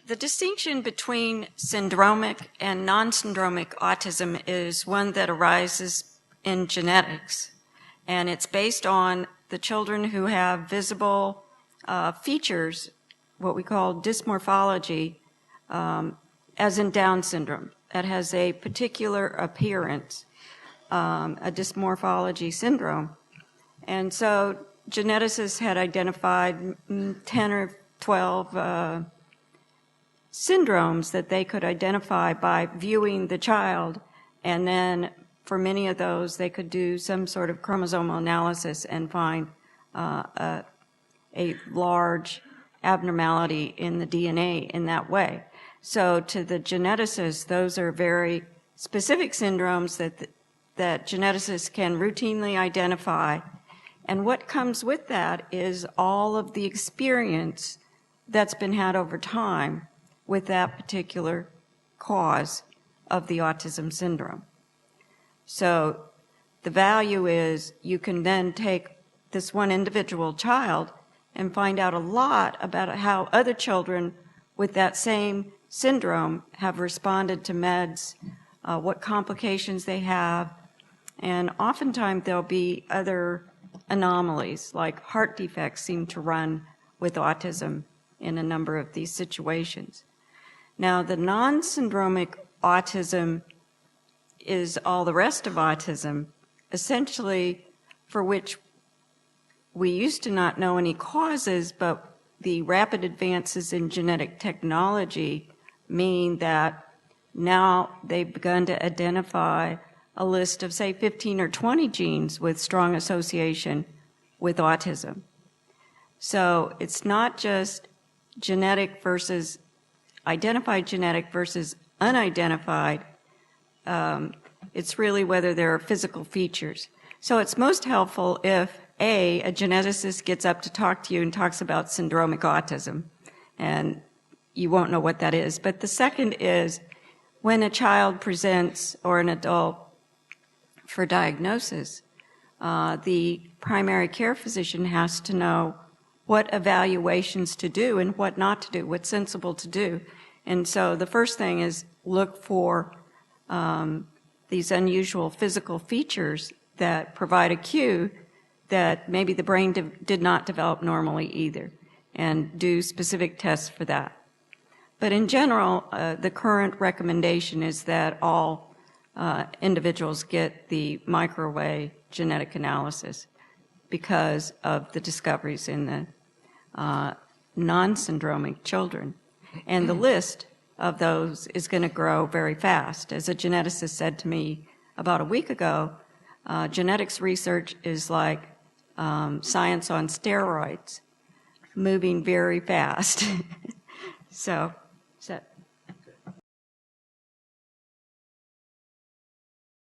The distinction between syndromic and non-syndromic autism is one that arises in genetics, and it's based on the children who have visible features, what we call dysmorphology, as in Down syndrome, that has a particular appearance, a dysmorphology syndrome. And so geneticists had identified 10 or 12 syndromes that they could identify by viewing the child, and then for many of those they could do some sort of chromosomal analysis and find a large abnormality in the DNA in that way. So to the geneticists, those are very specific syndromes that geneticists can routinely identify, and what comes with that is all of the experience that's been had over time with that particular cause of the autism syndrome. So the value is you can then take this one individual child and find out a lot about how other children with that same syndrome have responded to meds, what complications they have, and oftentimes there'll be other anomalies, like heart defects seem to run with autism in a number of these situations. Now, the non-syndromic autism is all the rest of autism, essentially for which we used to not know any causes, but the rapid advances in genetic technology mean that now they've begun to identify a list of, say, 15 or 20 genes with strong association with autism. So it's not just genetic versus identified genetic versus unidentified. It's really whether there are physical features. So it's most helpful if, A, a geneticist gets up to talk to you and talks about syndromic autism, and you won't know what that is. But the second is when a child presents or an adult for diagnosis, the primary care physician has to know what evaluations to do and what not to do, what's sensible to do. And so the first thing is look for these unusual physical features that provide a cue that maybe the brain did not develop normally either, and do specific tests for that. But in general, the current recommendation is that all individuals get the microarray genetic analysis because of the discoveries in the non-syndromic children. And the list of those is going to grow very fast. As a geneticist said to me about a week ago, genetics research is like science on steroids, moving very fast. So,